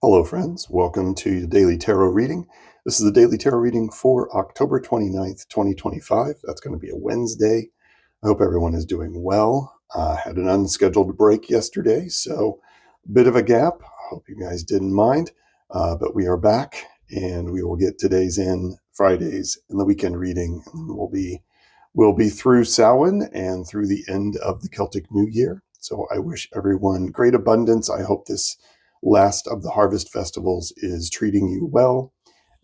Hello, friends. Welcome to the Daily Tarot Reading. This is the Daily Tarot Reading for October 29th, 2025. That's going to be a Wednesday. I hope everyone is doing well. Had an unscheduled break yesterday, so a bit of a gap. Hope you guys didn't mind. But we are back, and we will get today's in Fridays and the weekend reading. And we'll be through Samhain and through the end of the Celtic New Year. So I wish everyone great abundance. I hope this last of the harvest festivals is treating you well.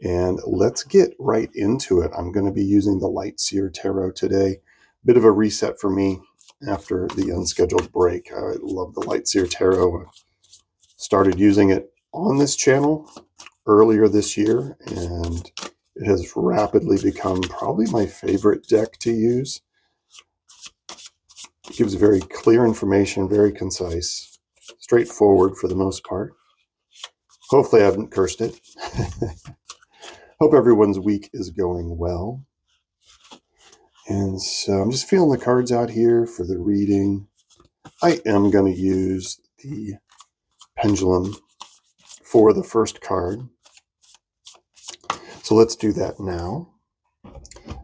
And let's get right into it. I'm going to be using the Light Seer Tarot today. Bit of a reset for me after the unscheduled break. I love the Light Seer Tarot. I started using it on this channel earlier this year, and it has rapidly become probably my favorite deck to use. It gives very clear information, very concise, straightforward for the most part. Hopefully I haven't cursed it. Hope everyone's week is going well. And so I'm just feeling the cards out here for the reading. I am going to use the pendulum for the first card. So let's do that now.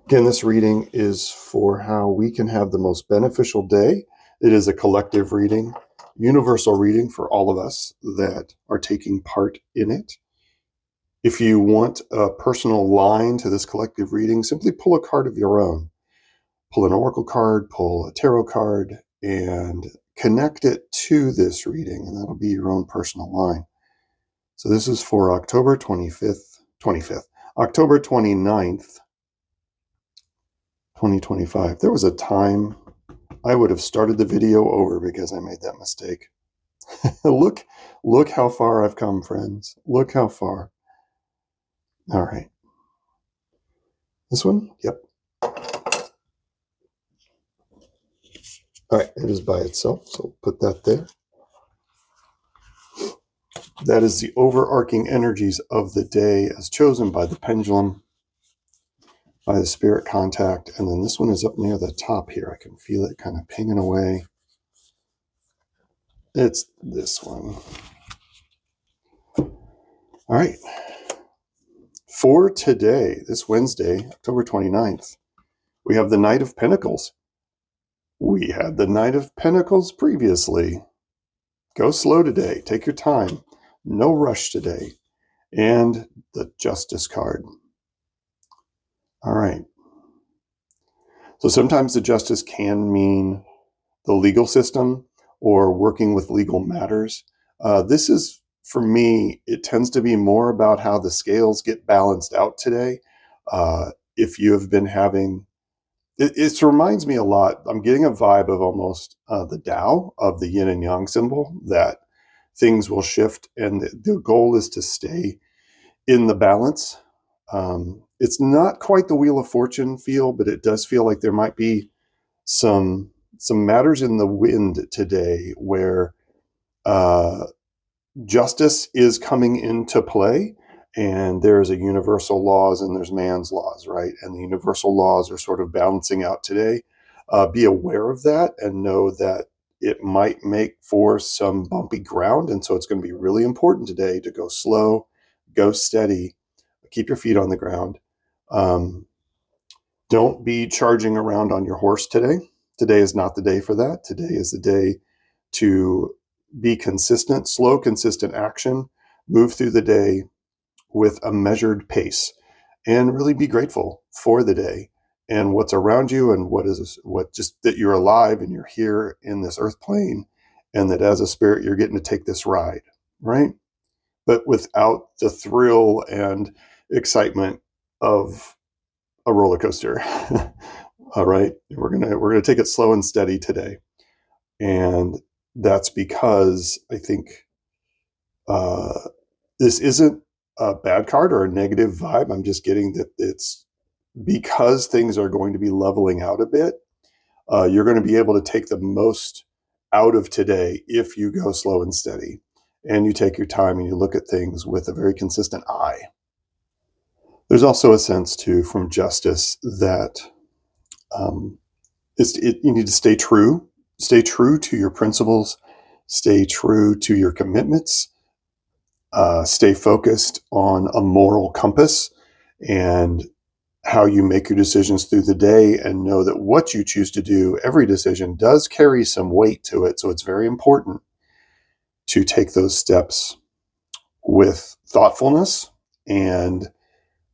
Again, this reading is for how we can have the most beneficial day. It is a collective reading, universal reading for all of us that are taking part in it. If you want a personal line to this collective reading, simply pull a card of your own. Pull an oracle card, pull a tarot card, and connect it to this reading, and that'll be your own personal line. So this is for October 25th, October 29th, 2025. There was a time I would have started the video over because I made that mistake. Look how far I've come, friends. Look how far. All right. This one? Yep. All right, it is by itself, so put that there. That is the overarching energies of the day as chosen by the pendulum, by the spirit contact. And then this one is up near the top here. I can feel it kind of pinging away. It's this one. All right. For today, this Wednesday, October 29th, we have the Knight of Pentacles. We had the Knight of Pentacles previously. Go slow today. Take your time. No rush today. And the Justice card. All right. So sometimes the Justice can mean the legal system or working with legal matters. This is, for me, it tends to be more about how the scales get balanced out today. If you have been having, it reminds me a lot, I'm getting a vibe of almost the Tao of the yin and yang symbol, that things will shift and the goal is to stay in the balance. It's not quite the Wheel of Fortune feel, but it does feel like there might be some matters in the wind today where justice is coming into play, and there's a universal laws and there's man's laws, right? And the universal laws are sort of balancing out today. Be aware of that and know that it might make for some bumpy ground. And so it's going to be really important today to go slow, go steady, keep your feet on the ground. Don't be charging around on your horse today. Today is not the day for that. Today is the day to be consistent, slow, consistent action, move through the day with a measured pace, and really be grateful for the day and what's around you and what just that you're alive and you're here in this earth plane, and that as a spirit, you're getting to take this ride, right? But without the thrill and excitement of a roller coaster. All right, we're gonna take it slow and steady today, and that's because I think this isn't a bad card or a negative vibe. I'm just getting that it's because things are going to be leveling out a bit. You're going to be able to take the most out of today if you go slow and steady, and you take your time and you look at things with a very consistent eye. There's also a sense too from justice that you need to stay true to your principles, stay true to your commitments. Stay focused on a moral compass and how you make your decisions through the day, and know that what you choose to do, every decision does carry some weight to it. So it's very important to take those steps with thoughtfulness and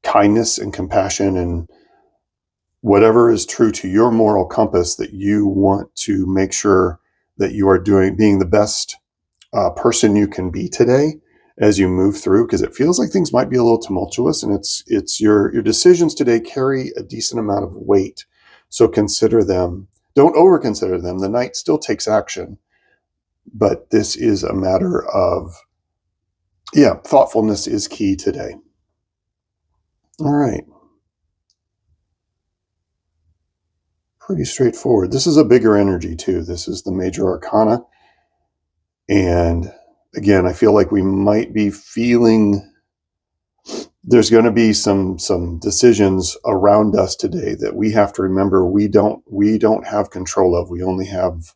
kindness and compassion, and whatever is true to your moral compass that you want to make sure that you are being the best person you can be today as you move through, because it feels like things might be a little tumultuous, and it's your decisions today carry a decent amount of weight. So consider them. Don't over consider them. The knight still takes action, but this is a matter of, thoughtfulness is key today. All right. Pretty straightforward. This is a bigger energy too. This is the major arcana. And again, I feel like we might be feeling there's going to be some decisions around us today that we have to remember we don't have control of. We only have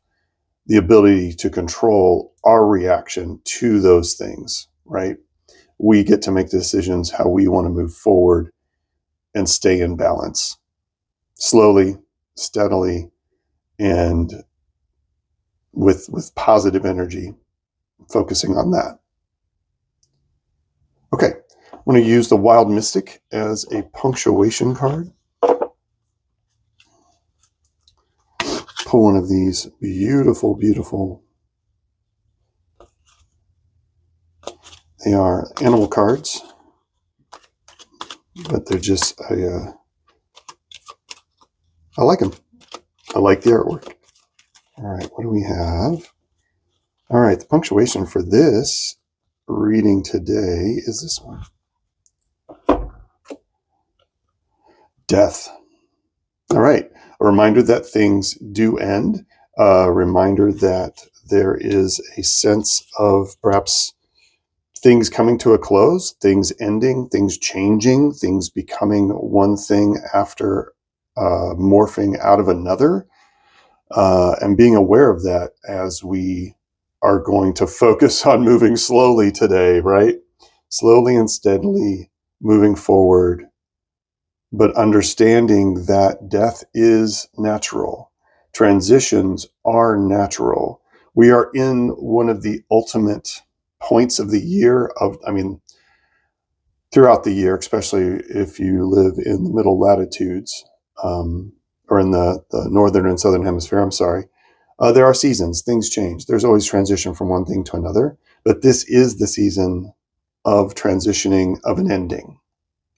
the ability to control our reaction to those things, right? We get to make decisions how we want to move forward and stay in balance, slowly, steadily, and with positive energy, focusing on that. Okay, I'm going to use the Wild Mystic as a punctuation card. Pull one of these beautiful, beautiful. They are animal cards, but they're just, I like them. I like the artwork. All right, what do we have? All right, the punctuation for this reading today is this one. Death. All right, a reminder that things do end, a reminder that there is a sense of perhaps things coming to a close, things ending, things changing, things becoming one thing after morphing out of another, and being aware of that as we are going to focus on moving slowly today, right? Slowly and steadily moving forward, but understanding that death is natural. Transitions are natural. We are in one of the ultimate points of the year throughout the year, especially if you live in the middle latitudes, or in the northern and southern hemisphere, there are seasons, things change. There's always transition from one thing to another, but this is the season of transitioning, of an ending,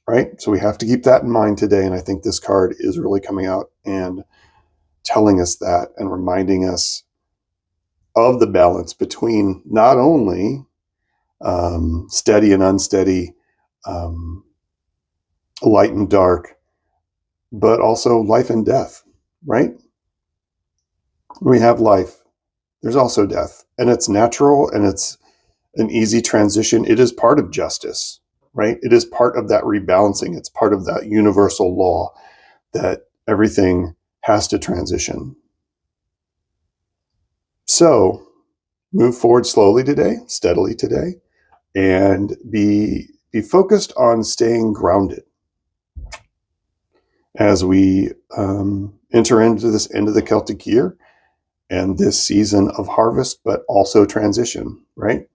right? So we have to keep that in mind today, and I think this card is really coming out and telling us that and reminding us of the balance between not only steady and unsteady, light and dark, but also life and death, right? We have life. There's also death, and it's natural, and it's an easy transition. It is part of justice, right? It is part of that rebalancing. It's part of that universal law that everything has to transition. So move forward slowly today, steadily today, and be focused on staying grounded as we enter into this end of the Celtic year and this season of harvest, but also transition, right?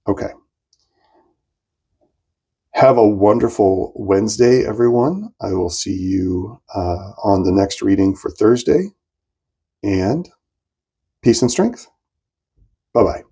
Okay. Have a wonderful Wednesday, everyone. I will see you on the next reading for Thursday, and peace and strength. Bye-bye.